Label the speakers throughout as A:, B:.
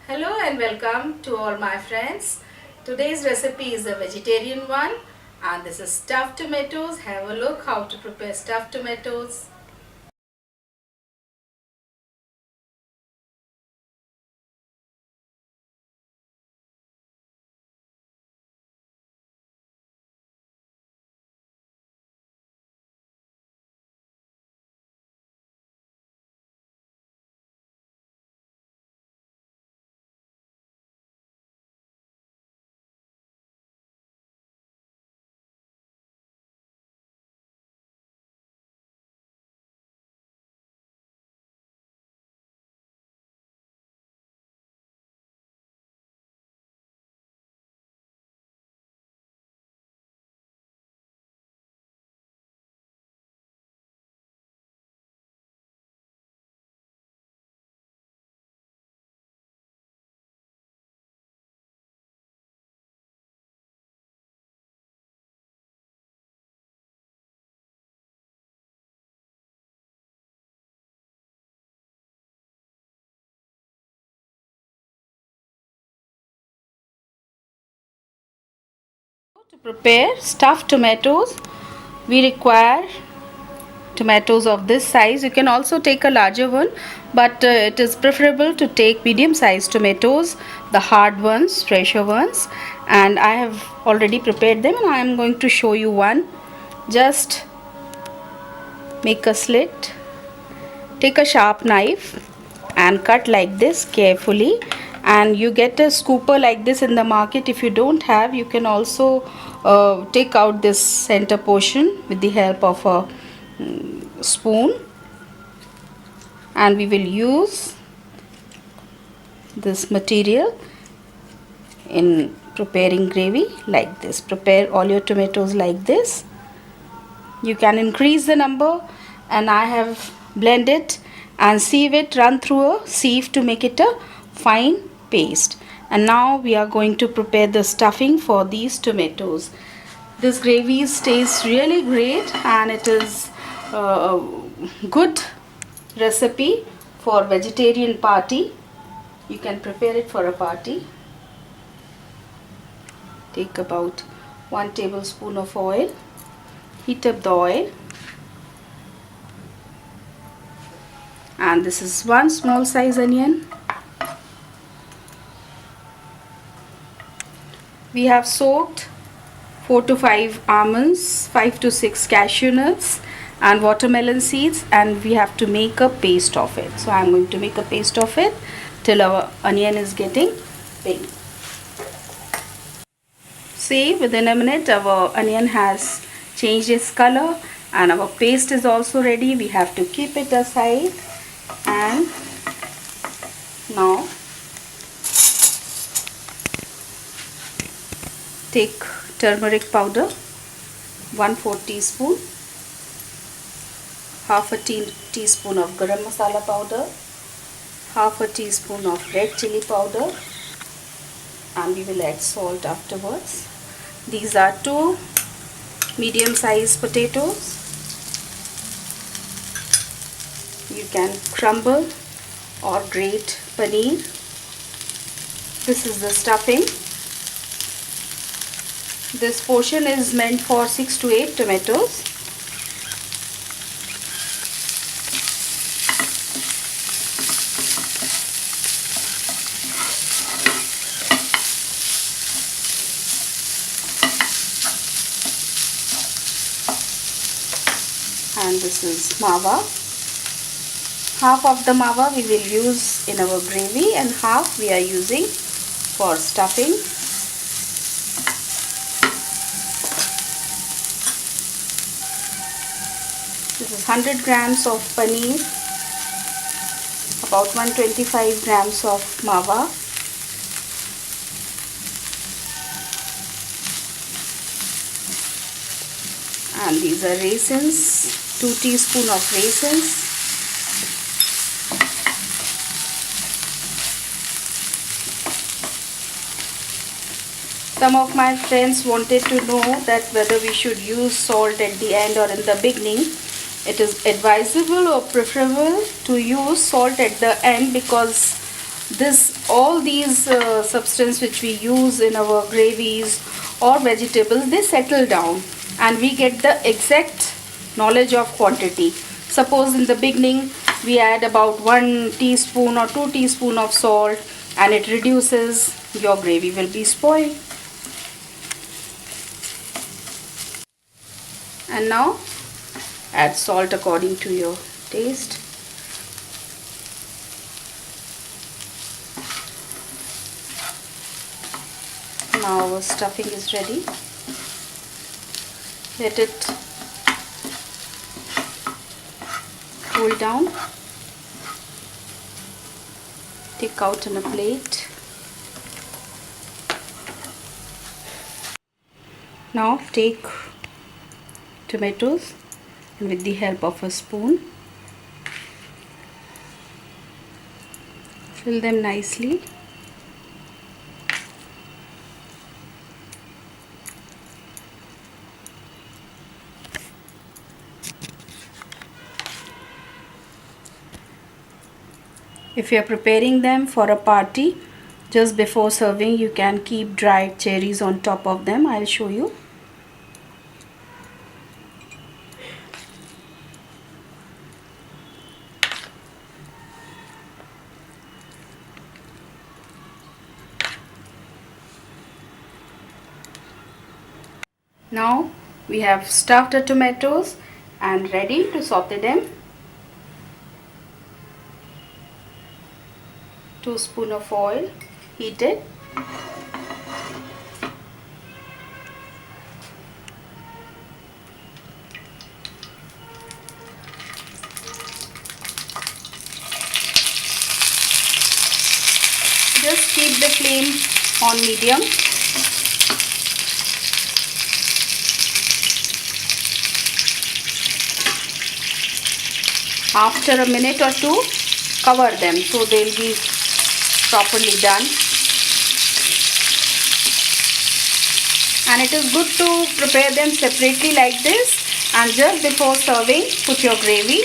A: Hello and welcome to all my friends. Today's recipe is a vegetarian one and this is stuffed tomatoes. Have a look how to prepare stuffed tomatoes. To prepare stuffed tomatoes, we require tomatoes of this size. You can also take a larger one, but it is preferable to take medium sized tomatoes, the hard ones, fresher ones. And I have already prepared them and I am going to show you one. Just make a slit, take a sharp knife and cut like this carefully, and you get a scooper like this in the market. If you don't have, you can also take out this center portion with the help of a spoon, and we will use this material in preparing gravy like this. Prepare all your tomatoes like this. You can increase the number, and I have blended and sieve it, run through a sieve to make it a fine paste. And now we are going to prepare the stuffing for these tomatoes. This gravy tastes really great and it is a good recipe for vegetarian party. You can prepare it for a party. Take about 1 tablespoon of oil. Heat up the oil, and this is one small size onion. We have soaked 4 to 5 almonds, 5 to 6 cashew nuts and watermelon seeds, and we have to make a paste of it. So I am going to make a paste of it till our onion is getting pink. See, within a minute our onion has changed its color and our paste is also ready. We have to keep it aside, and now take turmeric powder 1/4 teaspoon, half a teaspoon of garam masala powder, half a teaspoon of red chilli powder, and we will add salt afterwards. These are 2 medium sized potatoes. You can crumble or grate paneer. This is the stuffing. This portion is meant for 6 to 8 tomatoes. And this is mava. Half of the mava we will use in our gravy and half we are using for stuffing. This is 100 grams of paneer, about 125 grams of mava, and these are raisins, 2 teaspoons of raisins. Some of my friends wanted to know that whether we should use salt at the end or in the beginning. It is advisable or preferable to use salt at the end because all these substance which we use in our gravies or vegetables, they settle down and we get the exact knowledge of quantity. Suppose in the beginning we add about 1 teaspoon or 2 teaspoon of salt and it reduces, your gravy will be spoiled. And now add salt according to your taste. Now our stuffing is ready. Let it cool down. Take out on a plate. Now take tomatoes and with the help of a spoon fill them nicely. If you are preparing them for a party, just before serving you can keep dried cherries on top of them. I'll show you. Now we have stuffed the tomatoes and ready to saute them. 2 spoons of oil heated. Just keep the flame on medium. After a minute or two, cover them so they'll be properly done. And it is good to prepare them separately like this, and just before serving put your gravy.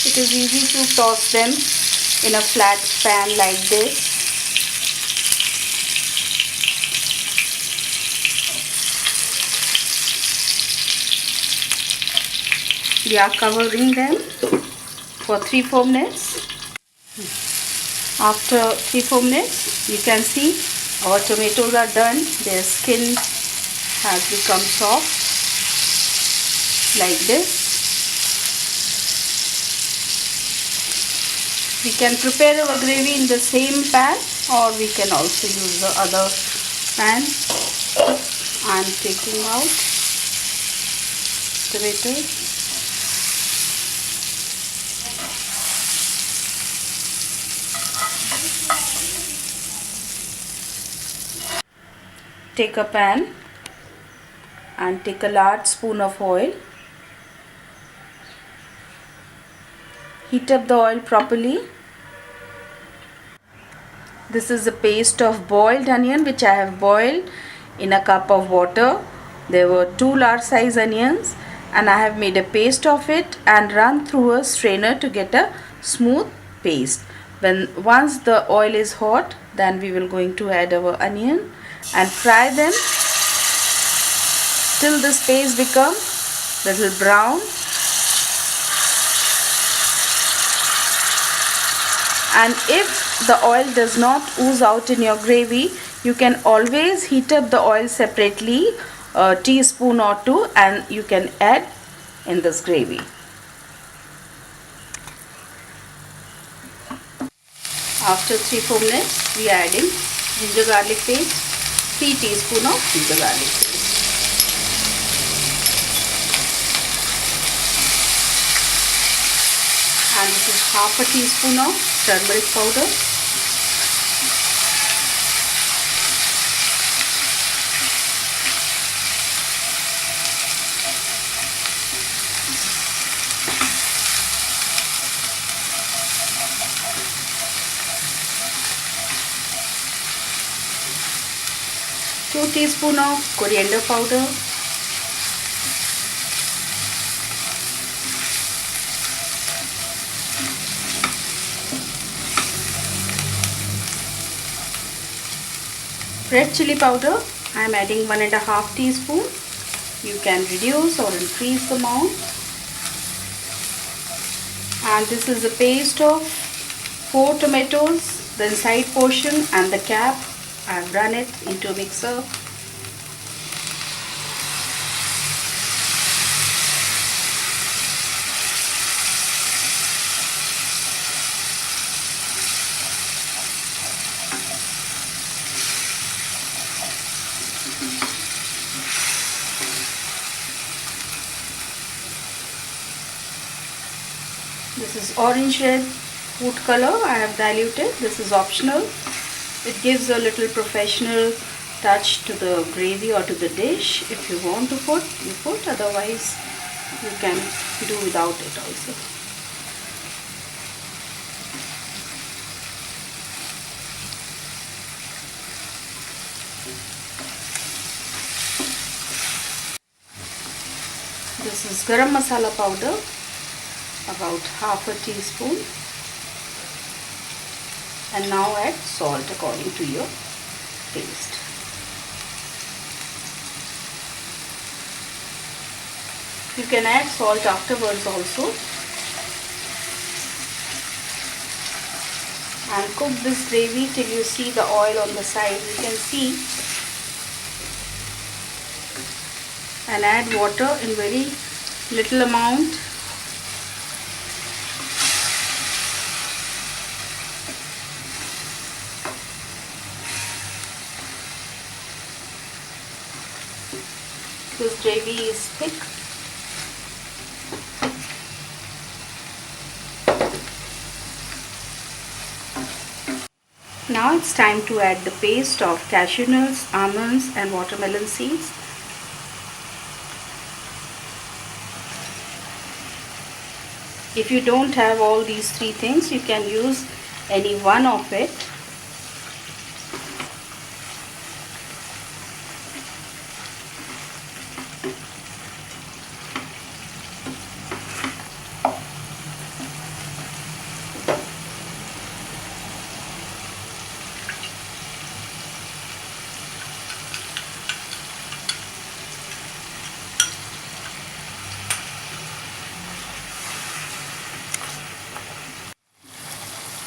A: It is easy to toss them in a flat pan like this. We are covering them for 3-4 minutes. After 3-4 minutes you can see our tomatoes are done. Their skin has become soft like this. We can prepare our gravy in the same pan or we can also use the other pan. I am taking out tomatoes. Take a pan and take a large spoon of oil. Heat up the oil properly. This is a paste of boiled onion which I have boiled in a cup of water. There were 2 large size onions and I have made a paste of it and run through a strainer to get a smooth paste. Once the oil is hot, then we will going to add our onion and fry them till this paste becomes little brown. And if the oil does not ooze out in your gravy, you can always heat up the oil separately, a teaspoon or 2, and you can add in this gravy. After 3-4 minutes, we are adding ginger garlic paste, 3 teaspoons of ginger garlic paste. And this is half a teaspoon of turmeric powder. Two teaspoons of coriander powder. Red chili powder, I am adding 1.5 teaspoon. You can reduce or increase the amount. And this is a paste of 4 tomatoes, the inside portion and the cap. I have run it into a mixer. This is orange red food color. I have diluted. This is optional. It gives a little professional touch to the gravy or to the dish. If you want to put, you put. Otherwise, you can do without it also. This is garam masala powder, about half a teaspoon. And now add salt according to your taste. You can add salt afterwards also. And cook this gravy till you see the oil on the side. You can see. And add water in very little amount. This gravy is thick. Now it's time to add the paste of cashew nuts, almonds and watermelon seeds. If you don't have all these three things, you can use any one of it.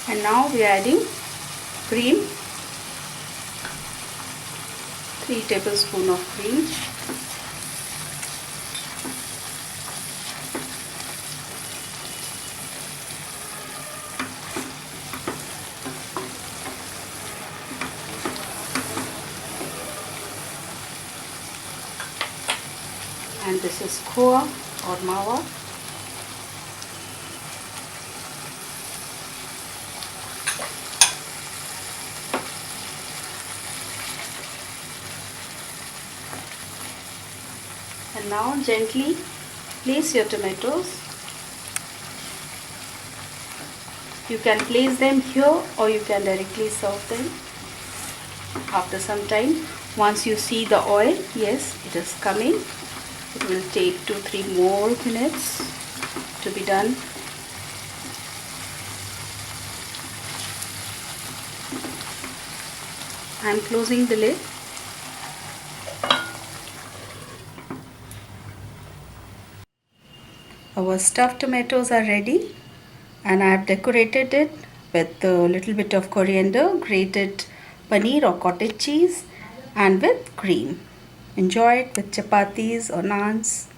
A: And now we are adding cream, 3 tablespoons of cream. And this is khoa or mava. And now gently place your tomatoes. You can place them here or you can directly serve them after some time. Once you see the oil, yes, it is coming. It will take 2-3 more minutes to be done. I am closing the lid. Our stuffed tomatoes are ready and I have decorated it with a little bit of coriander, grated paneer or cottage cheese and with cream. Enjoy it with chapatis or naans.